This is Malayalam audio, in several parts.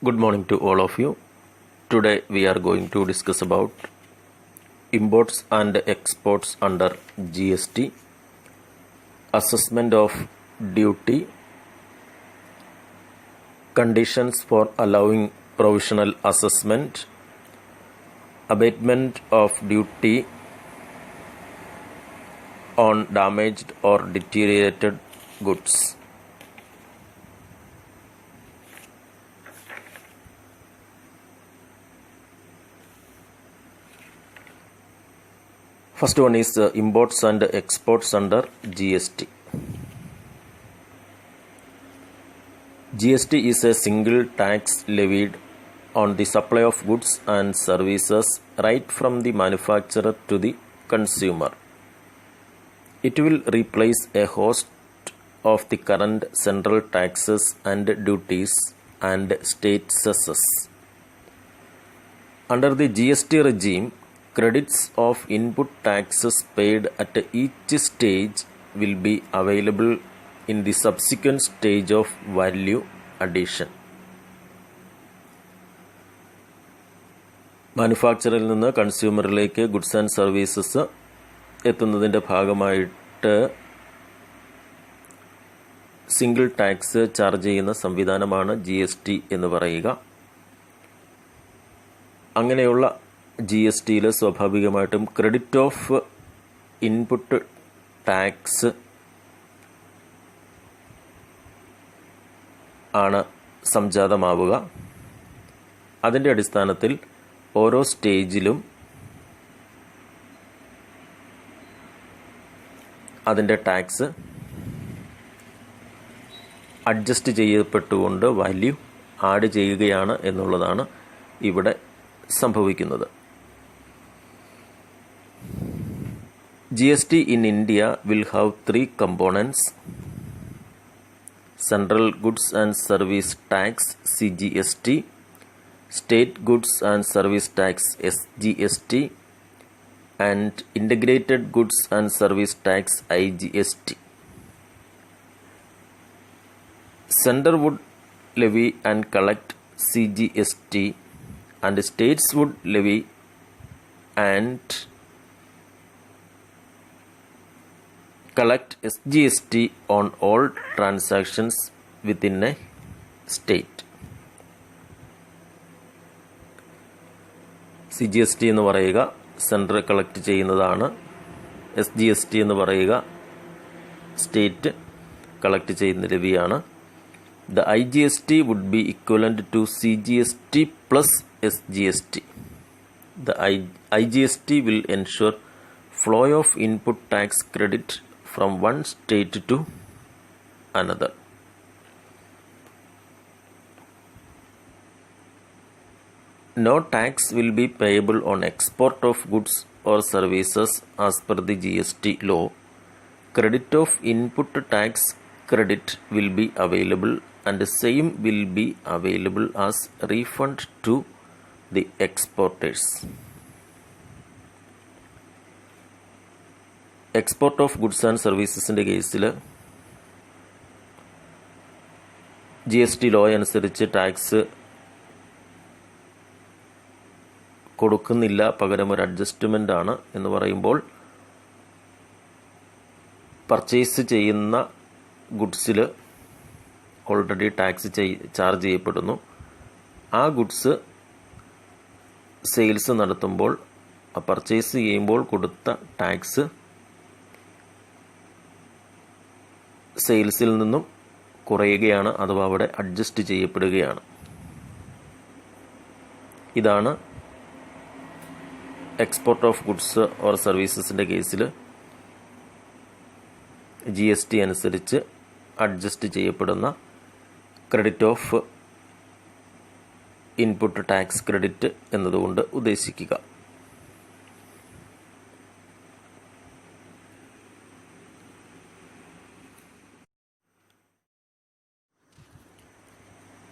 Good morning to all of you. Today we are going to discuss about imports and exports under GST, assessment of duty, conditions for allowing provisional assessment, abatement of duty on damaged or deteriorated goods. First one is imports and exports under GST. GST is a single tax levied on the supply of goods and services right from the manufacturer to the consumer. It will replace a host of the current central taxes and duties and state cesses. Under the GST regime, credits of input taxes paid at each stage will be available in the subsequent stage of value addition. മാനുഫാക്ചറിൽ നിന്ന് കൺസ്യൂമറിലേക്ക് ഗുഡ്സ് ആൻഡ് സർവീസസ് എത്തുന്നതിൻ്റെ ഭാഗമായിട്ട് സിംഗിൾ ടാക്സ് ചാർജ് ചെയ്യുന്ന സംവിധാനമാണ് GST എന്ന് പറയുക. അങ്ങനെയുള്ള GSTയിൽ സ്വാഭാവികമായിട്ടും ക്രെഡിറ്റ് ഓഫ് ഇൻപുട്ട് ടാക്സ് ആണ് സംജാതമാവുക. അതിൻ്റെ അടിസ്ഥാനത്തിൽ ഓരോ സ്റ്റേജിലും അതിൻ്റെ ടാക്സ് അഡ്ജസ്റ്റ് ചെയ്യപ്പെട്ടുകൊണ്ട് വാല്യൂ ആഡ് ചെയ്യുകയാണ് എന്നുള്ളതാണ് ഇവിടെ സംഭവിക്കുന്നത്. GST in India will have three components: Central Goods and Service Tax CGST, State Goods and Service Tax SGST, and Integrated Goods and Service Tax IGST. Center would levy and collect CGST, and states would levy and collect SGST on all transactions within a state. CGST എന്ന് പറയുക സെൻട്രൽ കളക്ട് ചെയ്യുന്നതാണ്. SGST എന്ന് പറയുക സ്റ്റേറ്റ് കളക്ട് ചെയ്യുന്ന ലെവിയാണ്. The IGST would be equivalent to CGST plus SGST. The IGST will ensure flow of input tax credit from one state to another. No tax will be payable on export of goods or services as per the GST law. Credit of input tax credit will be available, and the same will be available as refund to the exporters. Export of goods and സർവീസസിൻ്റെ കേസിൽ GST ലോ അനുസരിച്ച് ടാക്സ് കൊടുക്കുന്നില്ല, പകരം ഒരു അഡ്ജസ്റ്റ്മെൻ്റ് ആണ് എന്ന് പറയുമ്പോൾ പർച്ചേസ് ചെയ്യുന്ന ഗുഡ്സിൽ ഓൾറെഡി ടാക്സ് ചാർജ് ചെയ്യപ്പെടുന്നു. ആ ഗുഡ്സ് സെയിൽസ് നടത്തുമ്പോൾ പർച്ചേസ് ചെയ്യുമ്പോൾ കൊടുത്ത ടാക്സ് സെയിൽസിൽ നിന്നും കുറയുകയാണ്, അഥവാ അവിടെ അഡ്ജസ്റ്റ് ചെയ്യപ്പെടുകയാണ്. ഇതാണ് എക്സ്പോർട്ട് ഓഫ് ഗുഡ്സ് ഓർ സർവീസസിൻ്റെ കേസിൽ GST അനുസരിച്ച് അഡ്ജസ്റ്റ് ചെയ്യപ്പെടുന്ന credit of input tax credit എന്നതുകൊണ്ട് ഉദ്ദേശിക്കുക.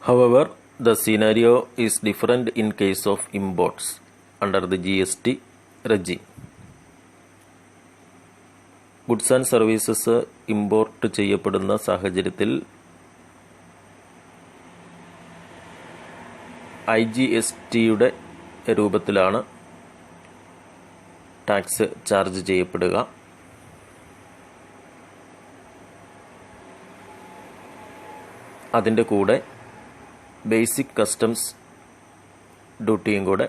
However, the scenario is different in case of imports under the GST regime. Goods and services import ചെയ്യപ്പെടുന്ന സാഹചര്യത്തിൽ IGSTയുടെ രൂപത്തിലാണ് ടാക്സ് ചാർജ് ചെയ്യപ്പെടുക. അതിൻ്റെ കൂടെ ബേസിക് കസ്റ്റംസ് ഡ്യൂട്ടിയും കൂടെ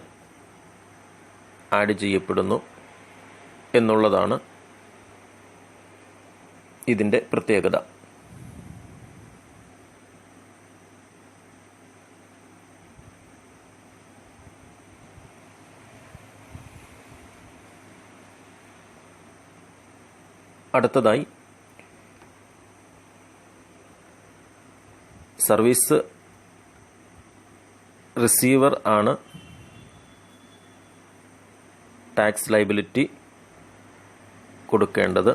ആഡ് ചെയ്യപ്പെടുന്നു എന്നുള്ളതാണ് ഇതിൻ്റെ പ്രത്യേകത. അടുത്തതായി സർവീസ് റിസീവർ ആണ് ടാക്സ് ലയബിലിറ്റി കൊടുക്കേണ്ടത്.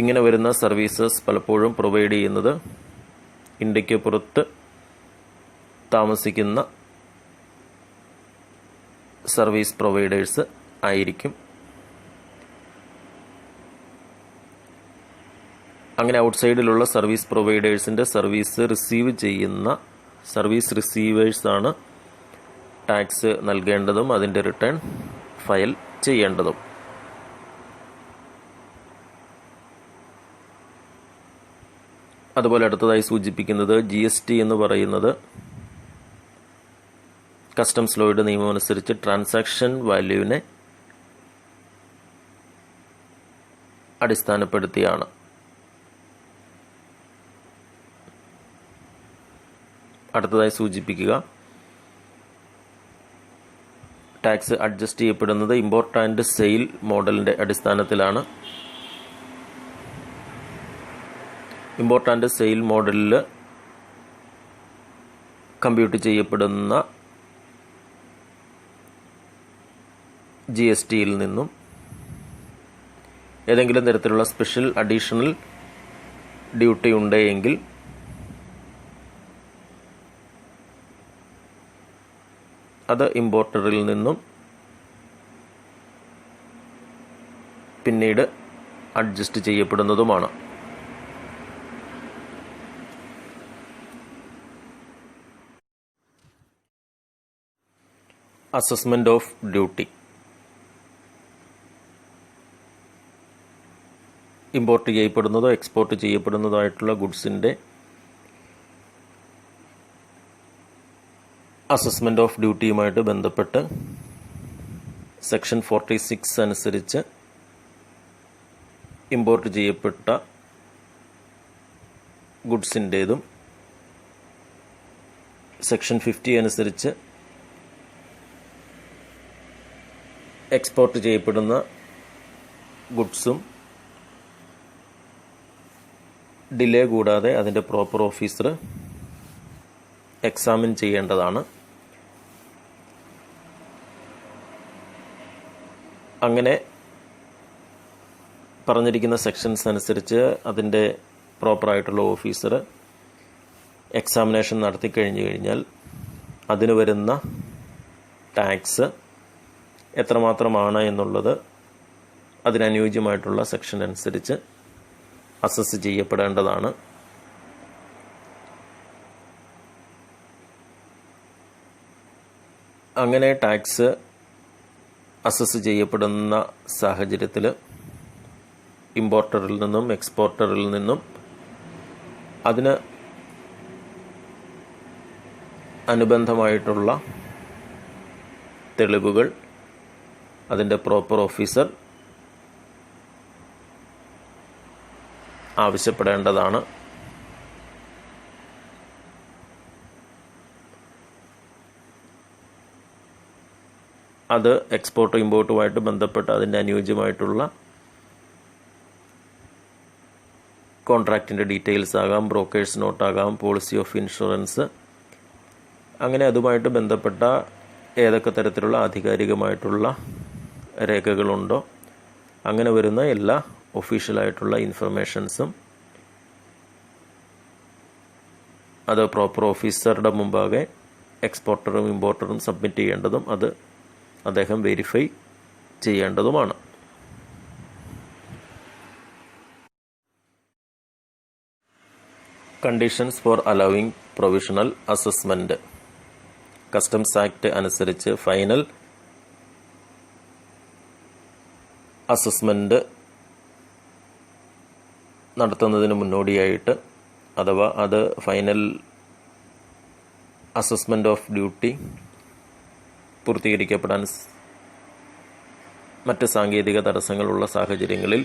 ഇങ്ങനെ വരുന്ന സർവീസസ് പലപ്പോഴും പ്രൊവൈഡ് ചെയ്യുന്നത് ഇന്ത്യക്ക് പുറത്ത് താമസിക്കുന്ന സർവീസ് പ്രൊവൈഡേഴ്സ് ആയിരിക്കും. അങ്ങനെ ഔട്ട്സൈഡിലുള്ള സർവീസ് പ്രൊവൈഡേഴ്സിൻ്റെ സർവീസ് റിസീവ് ചെയ്യുന്ന സർവീസ് റിസീവേഴ്സാണ് ടാക്സ് നൽകേണ്ടതും അതിൻ്റെ റിട്ടേൺ ഫയൽ ചെയ്യേണ്ടതും. അതുപോലെ അടുത്തതായി സൂചിപ്പിക്കുന്നത് GST എന്ന് പറയുന്നത് കസ്റ്റംസ് ലോയുടെ നിയമം അനുസരിച്ച് ട്രാൻസാക്ഷൻ വാല്യൂവിനെ അടിസ്ഥാനപ്പെടുത്തിയാണ്. അടുത്തതായി സൂചിപ്പിക്കുക, ടാക്സ് അഡ്ജസ്റ്റ് ചെയ്യപ്പെടുന്നത് ഇമ്പോർട്ട് ആൻഡ് സെയിൽ മോഡലിൻ്റെ അടിസ്ഥാനത്തിലാണ്. ഇമ്പോർട്ട് ആൻഡ് സെയിൽ മോഡലിൽ കമ്പ്യൂട്ട് ചെയ്യപ്പെടുന്ന GSTയിൽ നിന്നും ഏതെങ്കിലും തരത്തിലുള്ള സ്പെഷ്യൽ അഡീഷണൽ ഡ്യൂട്ടി ഉണ്ടെങ്കിൽ അത് ഇമ്പോർട്ടറിൽ നിന്നും പിന്നീട് അഡ്ജസ്റ്റ് ചെയ്യപ്പെടുന്നതുമാണ്. Assessment of duty. ഇമ്പോർട്ട് ചെയ്യപ്പെടുന്നതോ എക്സ്പോർട്ട് ചെയ്യപ്പെടുന്നതായിട്ടുള്ള ഗുഡ്സിൻ്റെ അസസ്മെന്റ് ഓഫ് ഡ്യൂട്ടിയുമായിട്ട് ബന്ധപ്പെട്ട് സെക്ഷൻ 46 അനുസരിച്ച് ഇമ്പോർട്ട് ചെയ്യപ്പെട്ട ഗുഡ്സിൻ്റേതും സെക്ഷൻ 50 അനുസരിച്ച് എക്സ്പോർട്ട് ചെയ്യപ്പെടുന്ന ഗുഡ്സും ഡിലേ കൂടാതെ അതിൻ്റെ പ്രോപ്പർ ഓഫീസർ എക്സാമിൻ ചെയ്യേണ്ടതാണ്. അങ്ങനെ പറഞ്ഞിരിക്കുന്ന സെക്ഷൻസ് അനുസരിച്ച് അതിൻ്റെ പ്രോപ്പറായിട്ടുള്ള ഓഫീസർ എക്സാമിനേഷൻ നടത്തിക്കഴിഞ്ഞു കഴിഞ്ഞാൽ അതിന് വരുന്ന ടാക്സ് എത്രമാത്രമാണ് എന്നുള്ളത് അതിനനുയോജ്യമായിട്ടുള്ള സെക്ഷൻ അനുസരിച്ച് അസസ് ചെയ്യപ്പെടേണ്ടതാണ്. അങ്ങനെ ടാക്സ് അസസ് ചെയ്യപ്പെടുന്ന സാഹചര്യത്തിൽ ഇമ്പോർട്ടറിൽ നിന്നും എക്സ്പോർട്ടറിൽ നിന്നും അതിന് അനുബന്ധമായിട്ടുള്ള തെളിവുകൾ അതിൻ്റെ പ്രോപ്പർ ഓഫീസർ ആവശ്യപ്പെടേണ്ടതാണ്. അത് എക്സ്പോർട്ടും ഇമ്പോർട്ടുമായിട്ട് ബന്ധപ്പെട്ട് അതിൻ്റെ അനുയോജ്യമായിട്ടുള്ള കോൺട്രാക്റ്റിൻ്റെ ഡീറ്റെയിൽസ് ആകാം, ബ്രോക്കേഴ്സ് നോട്ടാകാം, പോളിസി ഓഫ് ഇൻഷുറൻസ്, അങ്ങനെ അതുമായിട്ട് ബന്ധപ്പെട്ട ഏതൊക്കെ തരത്തിലുള്ള ആധികാരികമായിട്ടുള്ള രേഖകളുണ്ടോ അങ്ങനെ വരുന്ന എല്ലാ ഒഫീഷ്യലായിട്ടുള്ള ഇൻഫർമേഷൻസും അത് പ്രോപ്പർ ഓഫീസറുടെ മുമ്പാകെ എക്സ്പോർട്ടറും ഇമ്പോർട്ടറും സബ്മിറ്റ് ചെയ്യേണ്ടതും അത് അദ്ദേഹം വെരിഫൈ ചെയ്യേണ്ടതുമാണ്. Conditions for allowing provisional assessment. Customs act അനുസരിച്ച് ഫൈനൽ അസസ്മെൻറ്റ് നടത്തുന്നതിന് മുന്നോടിയായിട്ട്, അഥവാ അത് ഫൈനൽ അസസ്മെൻറ്റ് ഓഫ് ഡ്യൂട്ടി പൂർത്തീകരിക്കപ്പെടാൻ മറ്റ് സാങ്കേതിക തടസ്സങ്ങളുള്ള സാഹചര്യങ്ങളിൽ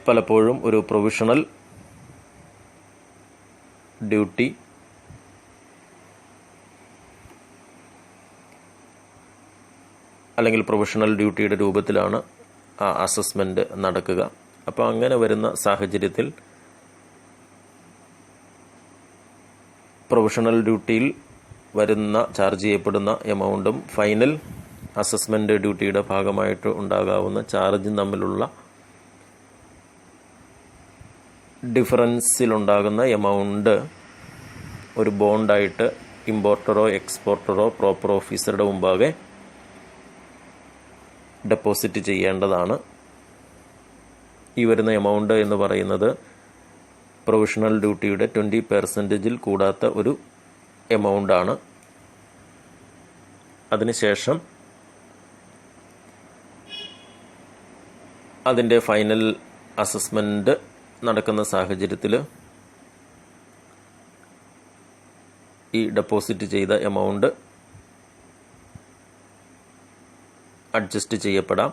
പലപ്പോഴും ഒരു പ്രൊവിഷണൽ ഡ്യൂട്ടി അല്ലെങ്കിൽ പ്രൊവിഷണൽ ഡ്യൂട്ടിയുടെ രൂപത്തിലാണ് ആ അസസ്മെൻറ്റ് നടക്കുക. അപ്പോൾ അങ്ങനെ വരുന്ന സാഹചര്യത്തിൽ പ്രൊവിഷണൽ ഡ്യൂട്ടിയിൽ ചാർജ് ചെയ്യപ്പെടുന്ന എമൗണ്ടും ഫൈനൽ അസസ്മെൻറ്റ് ഡ്യൂട്ടിയുടെ ഭാഗമായിട്ട് ഉണ്ടാകാവുന്ന ചാർജും തമ്മിലുള്ള ഡിഫറൻസിലുണ്ടാകുന്ന എമൗണ്ട് ഒരു ബോണ്ടായിട്ട് ഇമ്പോർട്ടറോ എക്സ്പോർട്ടറോ പ്രോപ്പർ ഓഫീസറുടെ മുമ്പാകെ ഡെപ്പോസിറ്റ് ചെയ്യേണ്ടതാണ്. ഈ വരുന്ന എമൗണ്ട് എന്ന് പറയുന്നത് പ്രൊവിഷണൽ ഡ്യൂട്ടിയുടെ 20% കൂടാത്ത ഒരു എമൗണ്ടാണ്. അതിനുശേഷം അതിൻ്റെ ഫൈനൽ അസസ്മെൻറ്റ് നടക്കുന്ന സാഹചര്യത്തിൽ ഈ ഡെപ്പോസിറ്റ് ചെയ്ത എമൗണ്ട് അഡ്ജസ്റ്റ് ചെയ്യപ്പെടാം.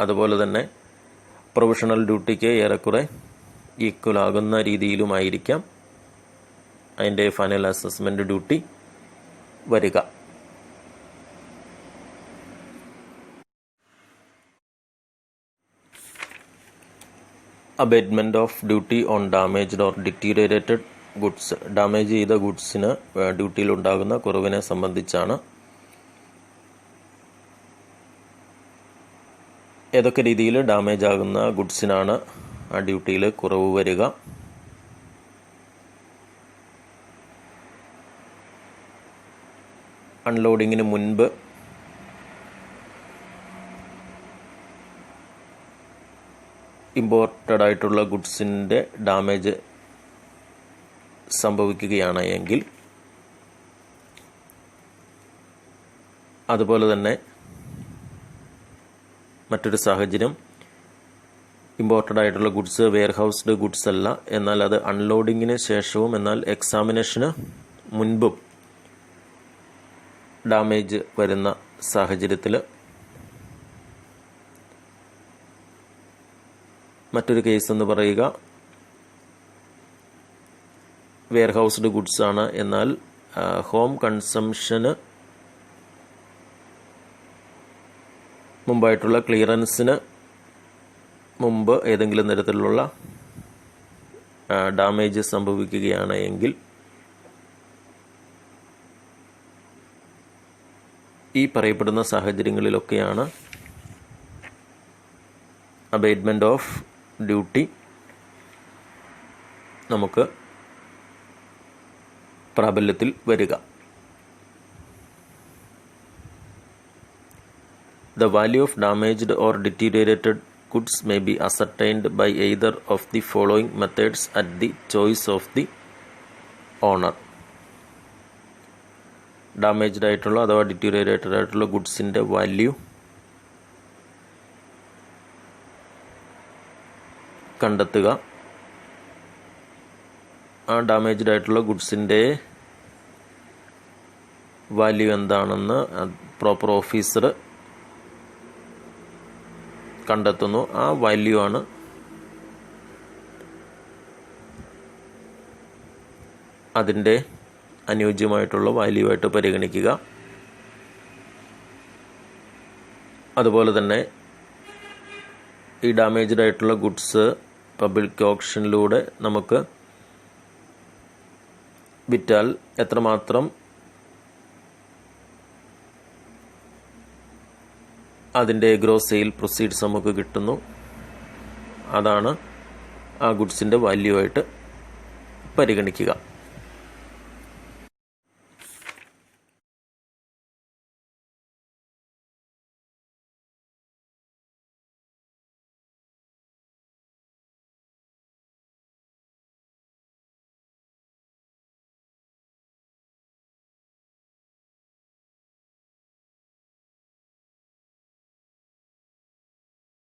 അതുപോലെ തന്നെ പ്രൊവിഷണൽ ഡ്യൂട്ടിക്ക് ഏറെക്കുറെ ഈക്വൽ ആകുന്ന രീതിയിലുമായിരിക്കാം അതിൻ്റെ ഫൈനൽ അസസ്മെൻറ്റ് ഡ്യൂട്ടി വരിക. Abatement of duty on damaged or deteriorated goods. Damage ചെയ്ത ഗുഡ്സിന് ഡ്യൂട്ടിയിലുണ്ടാകുന്ന കുറവിനെ സംബന്ധിച്ചാണ്. ഏതൊക്കെ രീതിയിൽ ഡാമേജ് ആകുന്ന ഗുഡ്സിനാണ് ആ ഡ്യൂട്ടിയിൽ കുറവ് വരിക? അൺലോഡിങ്ങിന് മുൻപ് ഇമ്പോർട്ടഡ് ആയിട്ടുള്ള ഗുഡ്സിൻ്റെ ഡാമേജ് സംഭവിക്കുകയാണ് എങ്കിൽ, അതുപോലെ തന്നെ മറ്റൊരു സാഹചര്യം, ഇമ്പോർട്ടഡ് ആയിട്ടുള്ള ഗുഡ്സ് വെയർഹൗസ്ഡ് ഗുഡ്സ് അല്ല, എന്നാൽ അത് അൺലോഡിങ്ങിന് ശേഷവും എന്നാൽ എക്സാമിനേഷന് മുൻപും ഡാമേജ് വരുന്ന സാഹചര്യത്തിൽ മറ്റൊരു കേസ് എന്ന് പറയുക വെയർഹൗസ്ഡ് ഗുഡ്സ് ആണ്, എന്നാൽ ഹോം കൺസംഷന് മുമ്പായിട്ടുള്ള ക്ലിയറൻസിന് മുമ്പ് ഏതെങ്കിലും തരത്തിലുള്ള ഡാമേജ് സംഭവിക്കുകയാണ് എങ്കിൽ ഈ പറയപ്പെടുന്ന സാഹചര്യങ്ങളിലൊക്കെയാണ് അബേറ്റ്മെൻറ്റ് ഓഫ് ഡ്യൂട്ടി നമുക്ക് പ്രാബല്യത്തിൽ വരിക. The value of damaged or deteriorated goods may be ascertained by either of the following methods at the choice of the owner. Damaged ആയിട്ടുള്ള അഥവാ ഡിറ്റീരിയറേറ്റഡ് ആയിട്ടുള്ള ഗുഡ്സിൻ്റെ വാല്യൂ കണ്ടെത്തുക. ആ ഡാമേജ്ഡ് ആയിട്ടുള്ള ഗുഡ്സിൻ്റെ വാല്യൂ എന്താണെന്ന് പ്രോപ്പർ ഓഫീസർ കണ്ടെത്തുന്നു. ആ വാല്യൂ ആണ് അതിൻ്റെ അനുയോജ്യമായിട്ടുള്ള വാല്യൂ ആയിട്ട് പരിഗണിക്കുക. അതുപോലെ തന്നെ ഈ ഡാമേജ്ഡ് ആയിട്ടുള്ള ഗുഡ്സ് പബ്ലിക് ഓപ്ഷനിലൂടെ നമുക്ക് വിറ്റാൽ എത്രമാത്രം അതിൻ്റെ ഗ്രോസ് സെയിൽ പ്രൊസീഡ്സ് നമുക്ക് കിട്ടുന്നു, അതാണ് ആ ഗുഡ്സിൻ്റെ വാല്യൂ ആയിട്ട് പരിഗണിക്കുക.